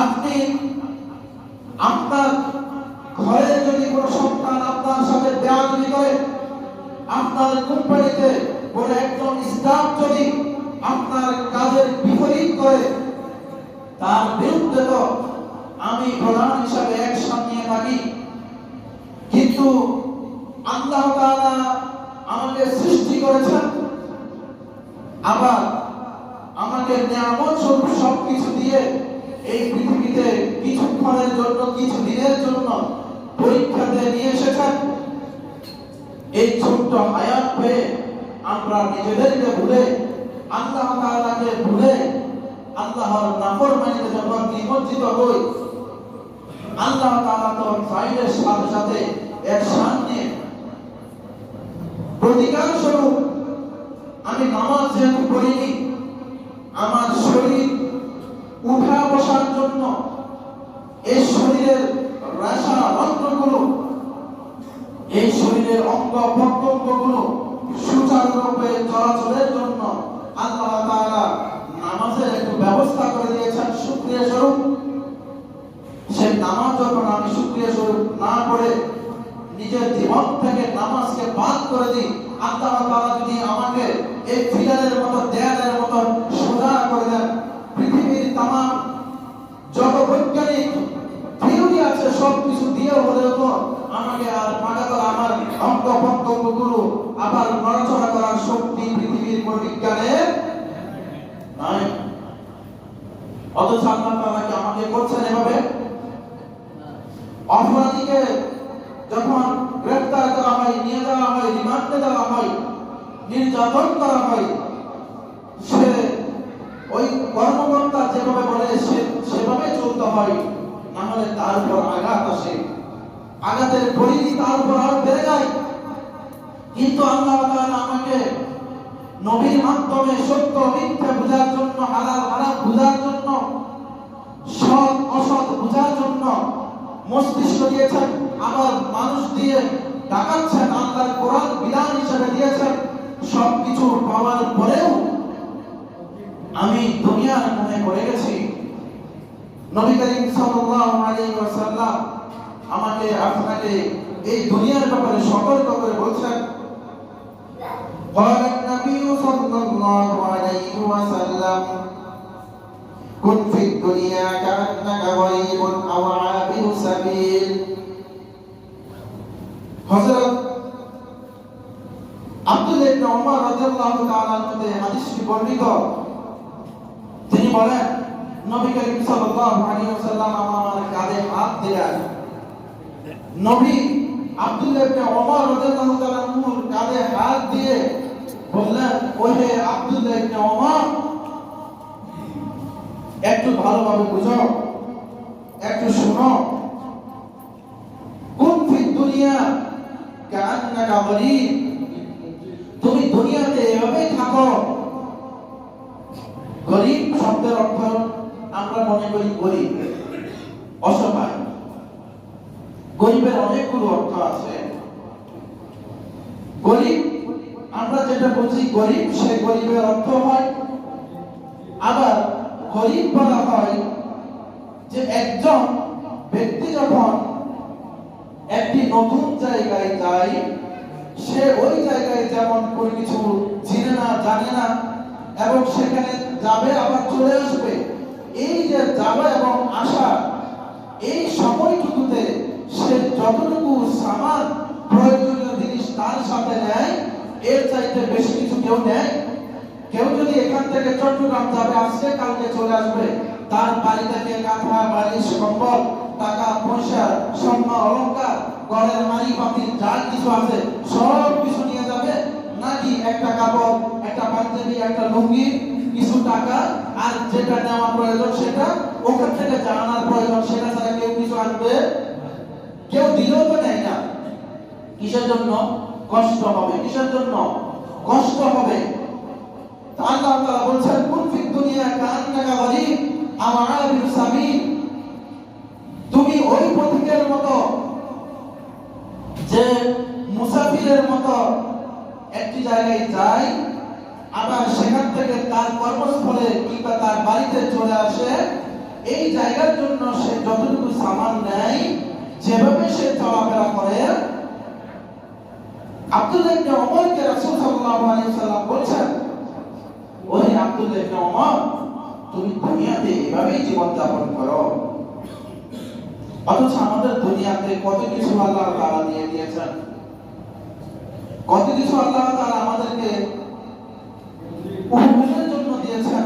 আপনি আপনার ঘরে যদি কোনো সন্তান আপনার সাথে বেয়াদবি করে, আপনার কোম্পানিতে কোনো একজন স্টাফ যদি আপনার কাজের বিপরীত করে, তার বিরুদ্ধে তো আমি প্রধান হিসাবে অ্যাকশন নিয়ে থাকি। কিন্তু আল্লাহ তাআলা আমাকে সৃষ্টি করেছেন, আবার আমাকে নিয়ামত স্বরূপ সবকিছু দিয়ে এই পৃথিবীতে কিছুক্ষণের জন্য, কিছু দিনের জন্য পরীক্ষাতে নিয়ে এসেছেন। এই ছোট্ট হায়াত পেয়ে আমরা নিজেদেরকে ভুলে, আল্লাহ তাআলাকে ভুলে আল্লাহর নাফরমানিতে যখন নিমজ্জিত হই, আল্লাহ তাআলা তো চাইলে সাথে সাথে এর সামনে প্রতিকার স্বরূপ আমি নামাজ যেহেতু পড়িনি, আমার শরীর এই শরীরের রেশা রন্ধ্রগুলো, এই শরীরের অঙ্গ প্রত্যঙ্গগুলো সুচারুরূপে চলাচলের জন্য আল্লাহ তাআলা নামাজের একটু ব্যবস্থা করে দিয়েছেন শুকরিয়া স্বরূপ। সে নামাজ যখন আমি শুকরিয়া স্বরূপ না করে নিজের জীবন থেকে নামাজকে বাদ করে দিই, আল্লাহ তাআলা যদি আমাকে এই ফিলারের মতো দেয়ালের মতো সোজা করে দেন, পৃথিবীর তামাম যত বৈজ্ঞানিক থিওরি আছে সব কিছু দিয়ে হলেও তো আমাকে আর পাকাতল আমার অঙ্গ প্রত্যঙ্গগুলো আবার নড়াচড়া করার শক্তি পৃথিবীর কোন বিজ্ঞানের নাই। অথচ আল্লাহ তাআলা কি আমাকে করছেন এভাবে? অপরাধীকে যখন গ্রেফতার করা হয়, নিয়ে যাওয়া হয়, রিমান্ডে দেওয়া হয়, নির্যাতন করা হয়, সে ওই কর্মকর্তা যেভাবে বলে সেভাবে চলতে হয়, না হলে তার উপর আঘাত আসে, আঘাতের পরিধি তার উপর আরো বেড়ে যায়। কিন্তু আল্লাহ তাআলা আমাকে নবীর মাধ্যমে সত্য মিথ্যা বোঝার জন্য, হালাল হারাম বোঝার জন্য, সৎ অসৎ বোঝার জন্য মস্তিষ্ক দিয়েছেন, আবার মানুষ দিয়ে ডাকাচ্ছেন, আল্লাহর কোরআন বিধান হিসেবে দিয়েছেন। সবকিছু পাওয়ার পরেও আমি দুনিয়ার মোহে পড়ে গেছি। নবী করিম সাল্লাল্লাহু আলাইহি ওয়াসাল্লাম আমাকে আপনাকে এই দুনিয়ার ব্যাপারে সতর্ক করে বলছেন। قال النبي صلى الله عليه وسلم كن في الدنيا كأنك غريب أو عابر سبيل। হযরত আব্দুল্লাহ ইবনে ওমর রাদিয়াল্লাহু তাআলা আনহু হাদিসটি বর্ণিত। তিনি বলেন, নবী করিম সাল্লাল্লাহু আলাইহি ওয়াসাল্লাম আমার কাঁধে হাত দিলেন। নবী আব্দুল্লাহ ইবনে ওমর রাদিয়াল্লাহু তাআলা আনহুর কাঁধে হাত দিয়ে বললেন, ওহে আব্দুল্লাহ ইবনে ওমর, একটু ভালোভাবে বুঝো, একটু শোনো। কুন ফিদ দুনিয়া কাআন্নাকা গরীব, তুমি দুনিয়াতে এভাবেই থাকো। গরীব শব্দের অর্থ আমরা মনে করি গরীব, অসহায়। গরীবের অনেকগুলো অর্থ আছে। গরীব আমরা যেটা বুঝি গরীব, সে গরীবের অর্থ হয়, আবার গরীব বলা হয় যে একজন ব্যক্তি যখন একটি নতুন জায়গায় যায়, সে ওই জায়গায় যেমন কোনো কিছু চিনে না, জানে না, এবং সেখানে যাবে আবার চলে আসবে, এই যে যাওয়া এবং আসা, এই সময়টুকুতে সে যতটুকু সামান প্রয়োজনীয় জিনিস তার সাথে নেয়, এর চাইতে বেশি কিছু কেউ নেয়? কেউ যদি এখান থেকে চট্টগ্রাম যাবে, আজকে কালকে চলে আসবে, তার বাড়ি থেকে কাঁথা, বালিশ, কম্বল, টাকা পয়সা, স্বর্ণ অলংকার, ঘরের মারি পাতি যা কিছু আছে সব কিছু নিয়ে যাবে? নাকি একটা কাপড়, একটা পাঞ্জাবি, একটা লুঙ্গি, কিছু টাকা, আর যেটা নেওয়া প্রয়োজন সেটা, ওখান থেকে জানার প্রয়োজন সেটা ছাড়া কেউ কিছু আনবে? কেউ দিলেও তো নেয় না। কিসের জন্য? কষ্ট হবে। কিসের জন্য কষ্ট হবে? আল্লাহ তাআলা বলছেন, কুন ফিদ দুনিয়া কাআন্নাকা গরীব আও আবির সাবিল, তুমি ওই পথিকের মতো, যে মুসাফিরের মতো একটি জায়গায় যায়, আবার সেখান থেকে তার কর্মস্থলে কিংবা তার বাড়িতে চলে আসে। এই জায়গার জন্য সে যতটুকু সামান নেয়, যেভাবে সে চলাফেরা করে, আব্দুল্লাহ ইবনে ওমরকে রাসূল সাল্লাল্লাহু আলাইহি ওয়াসাল্লাম বলছেন, ওহে আব্দুল্লাহ ইবনে ওমর, তুমি দুনিয়াতে এভাবেই জীবন যাপন করো। অথচ আমাদের দুনিয়াতে কত কিছু আল্লাহ তাআলা দিয়ে দিয়েছেন, কত কিছু আল্লাহ তাআলা আমাদেরকে উপভোগের জন্য দিয়েছেন।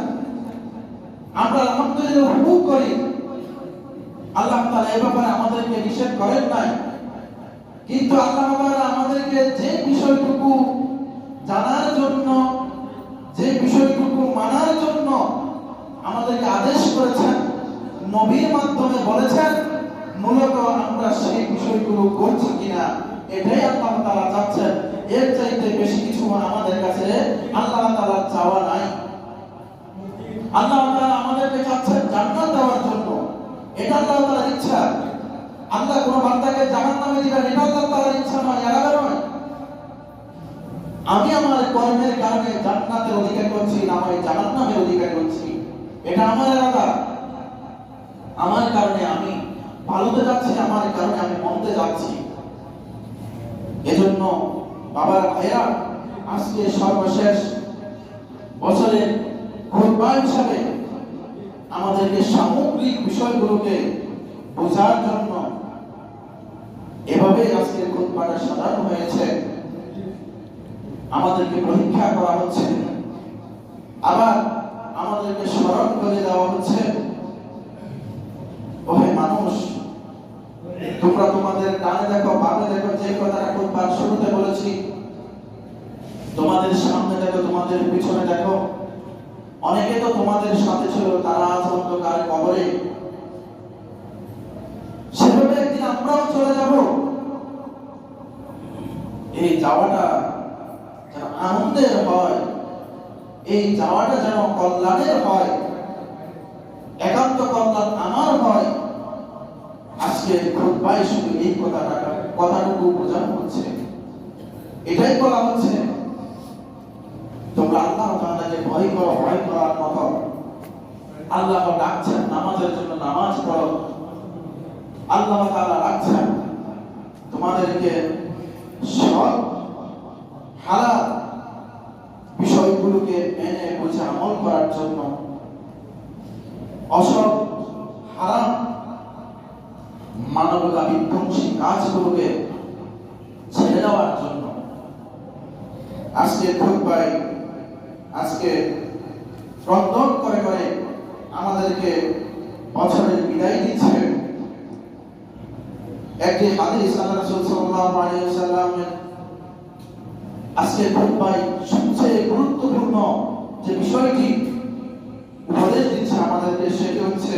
আমরা আলহামদুলিল্লাহ উপভোগ করি। আল্লাহ তাআলা এই ব্যাপারে আমাদেরকে নিষেধ করেন নাই। কিন্তু আল্লাহ তাআলা আমাদেরকে যে বিষয়টুকু জানার জন্য, যে বিষয়টুকু মানার জন্য আমাদেরকে আদেশ করেছেন, নবীর মাধ্যমে বলেছেন, মূলত আমরা সেই বিষয়গুলো করছি কিনা এটাই আল্লাহ তাআলা চাচ্ছেন। এর চাইতে বেশি কিছু আমাদের কাছে আল্লাহ তাআলা চাওয়া নাই। আল্লাহ তাআলা আমাদেরকে চাচ্ছেন জান্নাত দেওয়ার জন্য, আল্লাহ তাআলার ইচ্ছা। আল্লাহ কোনো বান্দাকে জাহান্নামে দিবেন এটা আল্লাহ তাআলার ইচ্ছা নয়, এরাদা নয়। আমি আমার কর্মের কারণে জান্নাতের অধিকার করছি না আমি জাহান্নামের অধিকার করছি, এটা আমার এরাদা। আমার কারণে আমি ভালোতে যাচ্ছি, আমার কারণে আমি মন্দে যাচ্ছি। এজন্য বাবার ভাইরা, আজকে সর্বশেষ বছরের খুতবা হিসাবে আমাদেরকে সামগ্রিক বিষয়গুলোকে বোঝার জন্য এভাবে আজকে খুতবাটা সাজানো হয়েছে। আমাদেরকে পরীক্ষা করা হচ্ছে, আবার আমাদেরকে স্মরণ করে দেওয়া হচ্ছে, ওহে মানুষ, তোমরা তোমাদের ডানে দেখো বামে দেখো, যে কথাটা খুতবার শুরুতে বলেছি, তোমাদের সামনে দেখো তোমাদের পিছনে দেখো। অনেকে তো তোমাদের সাথে ছিল, তারা আজ অন্ধকার কবরে। সেভাবে একদিন আমরাও চলে যাব। এই যাওয়াটা যেন আনন্দের হয়, এই যাওয়াটা যেন কল্যাণের হয়, একান্ত কল্যাণ আমার হয়। আজকে খুতবায় শুধু এই কথাটুকু বোঝানো হচ্ছে, এটাই বলা হচ্ছে তোমরা আল্লাহ তাআলাকে ভয় করো, ভয় করার মতো। আল্লাহ ডাকছেন নামাজের জন্য, নামাজ পড়ো। আল্লাহ তাআলা ডাকছেন তোমাদেরকে সব হালাল বিষয়গুলোকে মেনে বুঝে আমল করার জন্য, অসৎ হারাম মানবতা বিধ্বংসী কাজগুলোকে ছেড়ে দেওয়ার জন্য। আজকে খুতবায় আজকে প্রত্যক্ষ করে করে আমাদেরকে বছরের বিদায় দিচ্ছে। একটি হাদিস আল্লাহ রাসূল সাল্লাল্লাহু আলাইহি ওয়াসাল্লামের আজকে খুতবায় সবচেয়ে গুরুত্বপূর্ণ যে বিষয়টি উপদেশ দিচ্ছে আমাদেরকে, সেটি হচ্ছে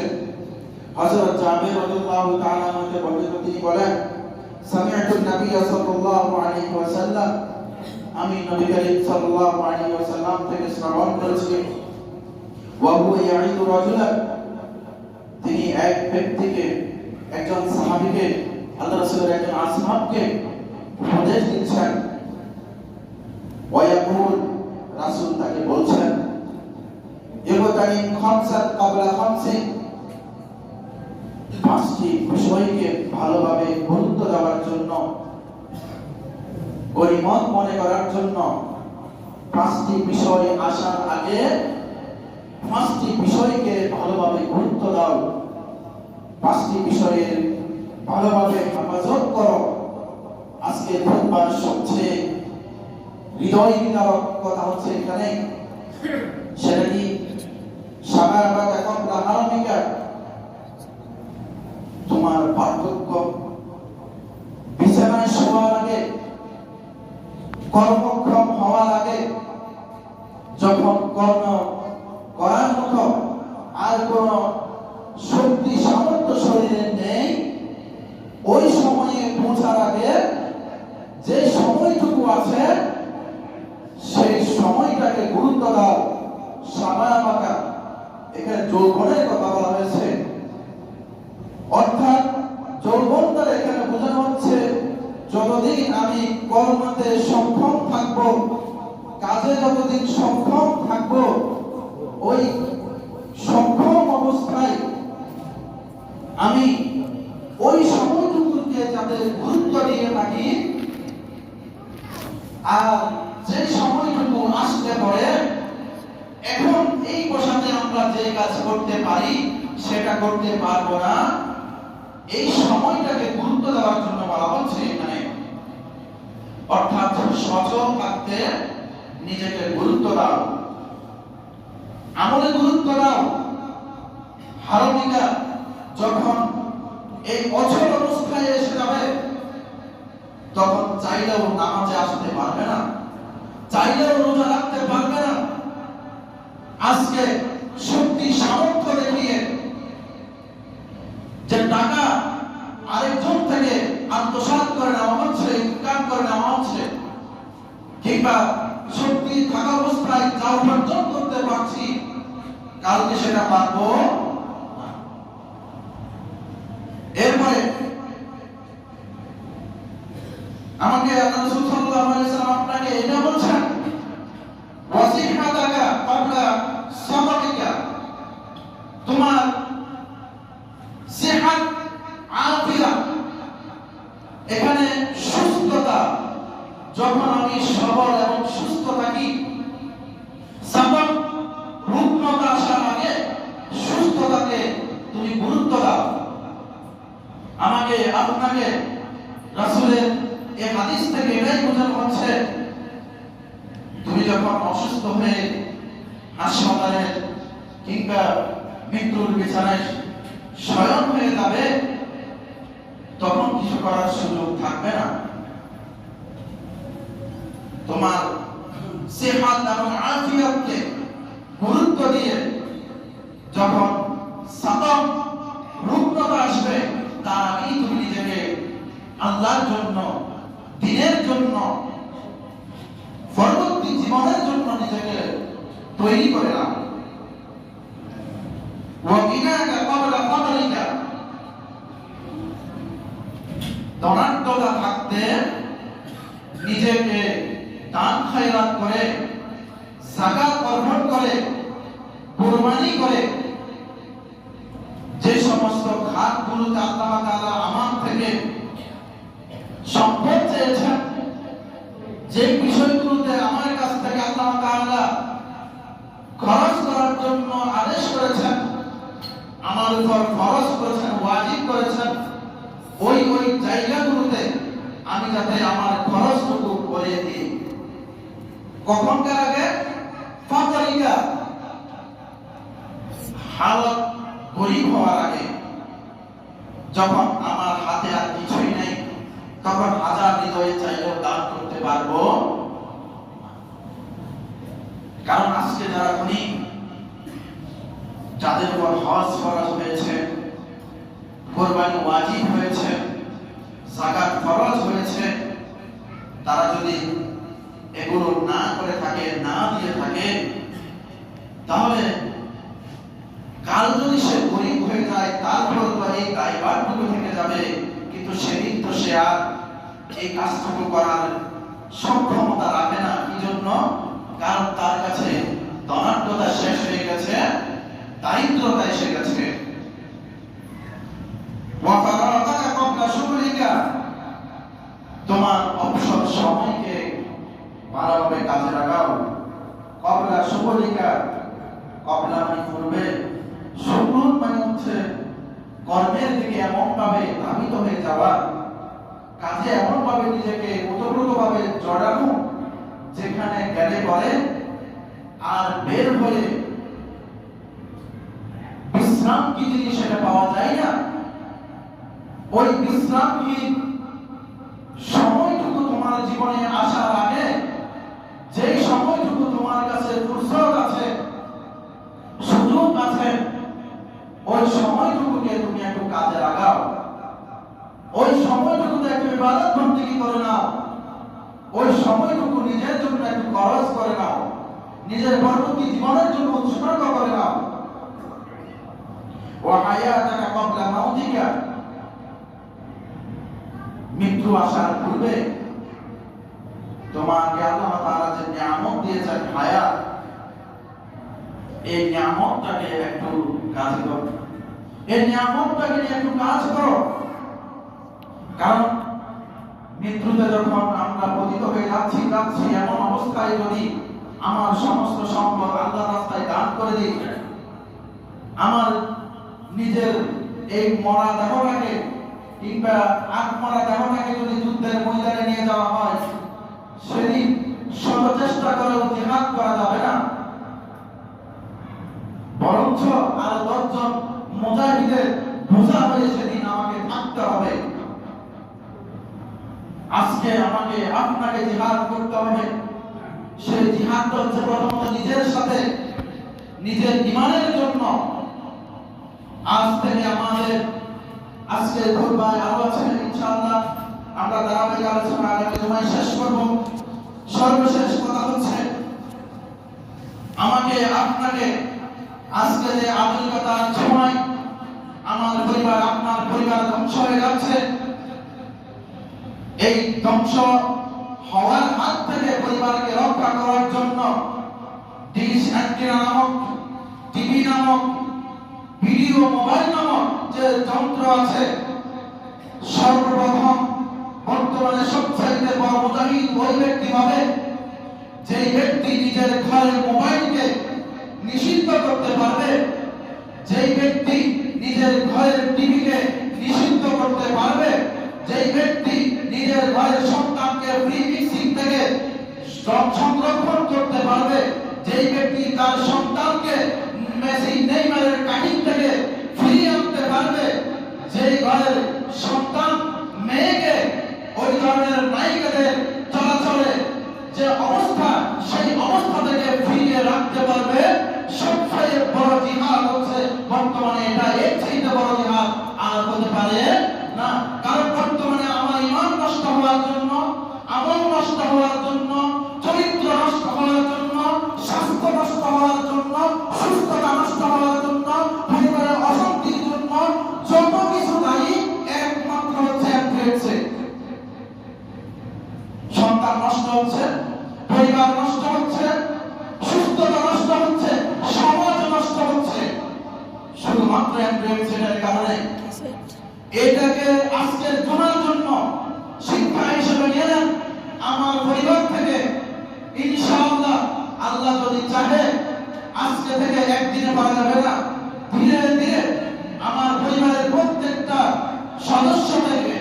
হযরত জাবের রাদিয়াল্লাহু তাআলা আনহু বর্ণিত, তিনি বলেন, সামি'তু নবী সাল্লাল্লাহু আলাইহি ওয়াসাল্লাম, আমি নবী করিম সাল্লাল্লাহু আলাইহি ওয়াসাল্লাম থেকে শ্রবণ করেছি, ওয়া হুয়া ইয়াইদু রাজুলান, তিনি এক ব্যক্তিকে, একজন সাহাবীকে, আল্লাহ রাসূলের একজন আসহাবকে উপদেশ দিচ্ছেন। ওয়া ইয়াকুল, রাসূল তাকে বলছেন, ইবতানিম খামসাত ক্বাবলা খামসিন, পাঁচটি বিষয়কে ভালোভাবে গুরুত্ব দেওয়ার জন্য, গরিমত মনে করার জন্য, পাঁচটি বিষয় আসার আগে পাঁচটি বিষয়কে ভালোভাবে গুরুত্ব দাও, পাঁচটি বিষয়ের ভালোভাবে হেফাজত করো। আজকে খুতবার সবচেয়ে হৃদয় বিদারক কথা হচ্ছে এখানে, সেটা কি সাবাবা এখন হারামিকা, তোমার পার্থক্য বিছানায় শোয়ার আগে, কর্মক্ষম হওয়ার আগে, যখন কর্ম করার মতো আর কোন শক্তি সামর্থ্য শরীরে নেই, ওই সময়ে পৌঁছার আগে যে সময়টুকু আছে সেই সময়টাকে গুরুত্ব দাও। সাবাবাকা, এখানে যৌবনের কথা বলা হয়েছে, অর্থাৎ যৌবনটা এখানে বোঝানো হচ্ছে যতদিন আমি কর্মতে সক্ষম থাকবো, কাজে যতদিন সক্ষম থাকবো, ওই সক্ষম অবস্থায় আমি ওই সময়টুকুকে যাতে গুরুত্ব দিয়ে থাকি, আর যে সময়টুকু আসতে পরে এখন এই বসাতে আমরা যে কাজ করতে পারি সেটা করতে পারবো না, এই সময়টাকে গুরুত্ব দেওয়ার জন্য বলা হচ্ছে এখানে। অর্থাৎ সচল থাকতে নিজেকে গুরুত্ব দাও, আমলে গুরুত্ব দাও। হারামিকা যখন এই অচল অবস্থায় এসে যাবে, তখন চাইলেও নামাজে আসতে পারবে না, চাইলেও রোজা রাখতে পারবে না। আজকে শক্তি সামর্থ্য দেখিয়ে যে টাকা আরেকজন থেকে আত্মসাৎ করে নেওয়া হচ্ছে, ইনকাম করে নেওয়া হচ্ছে, কিংবা শক্তি থাকা অবস্থায় যা উপার্জন করতে পারছি, কালকে সেটা পারবো না। আপনাকে রাসূলের এই হাদিস থেকে এটাই বোঝানো হচ্ছে, তুমি যখন অসুস্থ হয়ে হাসপাতালে কিংবা মৃত্যুর বিছানায় শয়ন হয়ে যাবে, তখন কিছু করার সুযোগ থাকবে না। তোমার সেহাত এবং আফিয়াতকে গুরুত্ব দিয়ে যখন সাতম রুগ্নতা আসবে, তার আগেই তুমি নিজেকে আল্লাহর জন্য, দ্বীনের জন্য, পরবর্তী জীবনের জন্য নিজেকে তৈরি করে নাও। ওয়াকিনাকা ক্বাবলা ফাকরিকা, ধনাঢ্যতা থাকতে নিজেকে দান খয়রাত করে, যাকাত অর্পণ করে, কুরবানি করে, যে সমস্ত খাতগুলোতে আল্লাহ তাআলা আমার থেকে সম্পদ চেয়েছেন, যে বিষয়গুলোতে আমার কাছ থেকে আল্লাহ তাআলা খরচ করার জন্য আদেশ করেছেন, আমার উপর ফরজ করেছেন, ওয়াজিব করেছেন, ওই জায়গাগুলোতে আমি যাতে আমার খরচটুকু করে দিই। কখনকার আগে? ফাকরিকা, হালত গরিব হওয়ার আগে, যখন আমার হাতে আর কিছুই নেই, তখন হাজার হৃদয়ে চাইলেও দান করতে পারবো। কারণ আজকে যারা ধনী, যাদের উপর হজ ফরজ হয়েছে, কুরবানি ওয়াজিব হয়েছে, যাকাত ফরজ হয়েছে, তারা যদি এগুলো না করে থাকে, না দিয়ে থাকে, তাহলে কাল যদি সে গরিব হয়ে যায়, তারপর তো এই দায়ভারটুকু থেকে যাবে, কিন্তু সেদিন তো সে আর এই কাজটুকু করার সক্ষমতা রাখে না। কি জন্য? কারণ তার কাছে ধনাঢ্যতা শেষ হয়ে গেছে, দারিদ্রতা এসে গেছে। তোমার অবসর সময়কে ভালোভাবে কাজে লাগাও। কবলা শুভলিকা, কবলা মানে পূর্বে, শুকর মানে হচ্ছে কর্মের দিকে এমন ভাবে ধাবিত হয়ে যাওয়া, কাজে এমন ভাবে নিজেকে ওতপ্রোত ভাবে জড়ানো, যেখানে গেলে পরে আর বের হয়ে বিশ্রাম কি জিনিস সেটা পাওয়া যায় না। ওই বিশ্রামহীন সময়টুকু তোমার জীবনে আসার আগে, যেই সময়টুকু তোমার কাছে ফুরসত আছে, সুযোগ আছে, ওই সময়টুকুকে তুমি একটু কাজে লাগাও। ওই সময়টুকুতে একটু ইবাদত বন্দেগী করে নাও। ওই সময়টুকু নিজের জন্য একটু খরচ করে নাও, নিজের পরবর্তী জীবনের জন্য উৎসর্গ করে নাও। ওয়া হায়াতাকা ক্বাবলা মাউতিকা, মৃত্যু আসার পূর্বে তোমাকে আল্লাহ তাআলা যে নিয়ামত দিয়েছেন হায়াত, এই নিয়ামতটাকে একটু কাজ করো, এই নিয়ামতটাকে নিয়ে একটু কাজ করো। কারণ মৃত্যুতে যখন আমরা পতিত হয়ে যাচ্ছি, এমন অবস্থায় যদি আমার সমস্ত সম্পদ আল্লাহর রাস্তায় দান করে দিই, আমার নিজের এই মরা দেহটাকে কিংবা আত্মারা দেহটাকে যদি যুদ্ধের ময়দানে নিয়ে যাওয়া হয়, সেদিন শত চেষ্টা করেও জিহাদ করা যাবে না, বরঞ্চ আরো 10 জন মুজাহিদের বোঝা হয়ে সেদিন আমাকে থাকতে হবে। আজকে আমাকে আপনাকে জিহাদ করতে হবে। সেই জিহাদটা হচ্ছে প্রথমত নিজের সাথে, নিজের ঈমানের জন্য। আজ থেকে আমাদের আজকে খুতবায় আরো আছে ইনশাআল্লাহ, আমরা ধারাবাহিক আলোচনা আগামী জুমায় শেষ করব। সর্বশেষ কথা হচ্ছে, আমাকে আপনাকে আজকে যে আধুনিকতার সময় আমার পরিবার, আপনার পরিবার ধ্বংস হয়ে যাচ্ছে, এই ধ্বংস হওয়ার হাত থেকে পরিবারকে রক্ষা করার জন্য ডিশ অ্যান্টেনা নামক, টিভি নামক, ভিডিও মোবাইল নামক যে যন্ত্র আছে, সর্বপ্রথম বর্তমানে সবচাইতে বড় মুজাহিদ ওই ব্যক্তি হবে যেই ব্যক্তি নিজের ঘরের মোবাইলকে নিষিদ্ধ করতে পারবে, যেই ব্যক্তি নিজের ঘরের টিভিকে নিষিদ্ধ করতে পারবে, যেই ব্যক্তি নিজের ঘরের সন্তানকে ফ্রি মিক্সিং থেকে সংরক্ষণ করতে পারবে, যেই ব্যক্তি তার সন্তানকে মেসি নেইমারের কাটিং থেকে ফিরিয়ে আনতে পারবে, যেই ঘরের সন্তান মেয়েকে ওই ধরনের নায়িকাদের চলাচলে যে অবস্থা, সেই অবস্থা থেকে ফিরিয়ে রাখতে পারবে, সবচেয়ে বড় জিহাদ হচ্ছে বর্তমানে এটা। এর চাইতে বড় জিহাদ আর হতে পারে না। কারণ বর্তমানে আমার ঈমান নষ্ট হওয়ার জন্য, আমল নষ্ট হওয়ার জন্য, চরিত্র নষ্ট হওয়ার জন্য, স্বাস্থ্য নষ্ট হওয়ার জন্য, সুস্থতা নষ্ট হওয়ার জন্য, পরিবারের অশান্তির জন্য যত কিছু দায়ী একমাত্র হচ্ছে অ্যান্ড্রয়েড। সন্তান নষ্ট হচ্ছে, পরিবার নষ্ট হচ্ছে, সুস্থতা নষ্ট হচ্ছে, সমাজ নষ্ট হচ্ছে, শুধুমাত্র অ্যান্ড্রয়েড সেটের কারণে। এটাকে আজকের জুমার জন্য শিক্ষা হিসেবে নিয়ে নেন আমার পরিবার থেকে। ইনশাআল্লাহ আল্লাহ যদি চাহে আজকে থেকে একদিনে পারা যাবে না, ধীরে ধীরে আমার পরিবারের প্রত্যেকটা সদস্য থেকে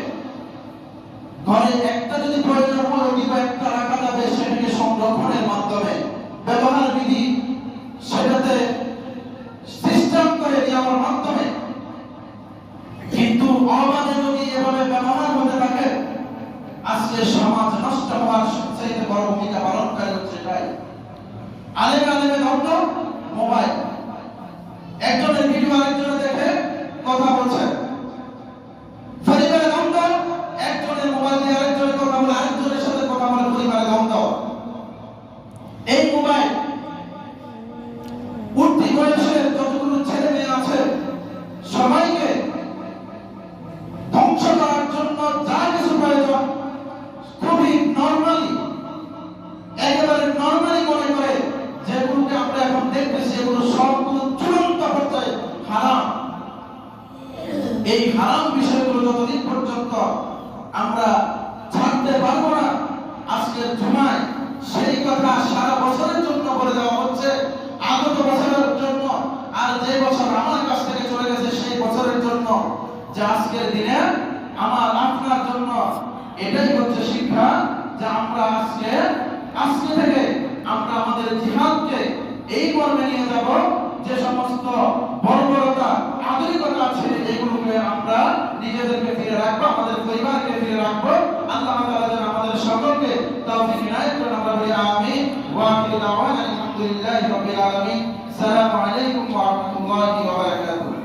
ঘরে একটা যদি প্রয়োজন হয় অধিক একটা রাখা যাবে, সেটাকে সংরক্ষণের মাধ্যমে ব্যবহার বিধি সেটাতে সিস্টেম করে দেওয়ার মাধ্যমে। কিন্তু অবাধে যদি এভাবে ব্যবহার হতে থাকে, আজকে সমাজ নষ্ট হওয়ার সবচেয়ে বড় ভূমিকা পালনকারী হচ্ছে এটাই। আলেমে ধন্য মোবাইল, একজনের ভিডিও আরেকজনে দেখে কথা বলছে, পরিবারে দ্বন্দ্ব, একজনের মোবাইল দিয়ে আরেকজনের কথা বলে, আরেকজনের সাথে কথা বলে, পরিবারে দ্বন্দ্ব। এই মোবাইল উঠতি বয়সের যতগুলো ছেলে মেয়ে আছে সবাইকে ধ্বংস করার জন্য যা কিছু প্রয়োজন খুবই নর্মালি, একেবারে নর্মালি মনে করে যেগুলোকে আমরা এখন দেখতেছি, এগুলো সবগুলো চূড়ান্ত পর্যায়ে হারাম। এই হারাম বিষয়গুলো যতদিন পর্যন্ত আমরা ছাড়তে পারবো না, আজকের জুমায় সেই কথা সারা বছরের জন্য বলে দেওয়া হচ্ছে, আগত বছরের জন্য, আর যে বছর আমার কাছ থেকে চলে গেছে সেই বছরের জন্য, যে আজকের দিনে আমার আপনার জন্য এটাই হচ্ছে শিক্ষা, যে আমরা আজকে থেকে আমরা আমাদের জিহাদকে এই মর্মে নিয়ে যাব, যে সমস্ত বর্বরতা, আধুনিকতা আছে এগুলোকে আমরা নিজেদেরকে ফিরে রাখবো, আমাদের পরিবারকে ফিরে রাখবো। আল্লাহ তাআলা যেন আমাদের সকলকে তৌফিক ইনায়াত করেন। আমরা বলি আমিন। ওয়া আখিরু দাওয়ানা আলহামদুলিল্লাহি রাব্বিল আলামিন। আসসালামু আলাইকুম ওয়া রাহমাতুল্লাহি ওয়া বারাকাতুহু।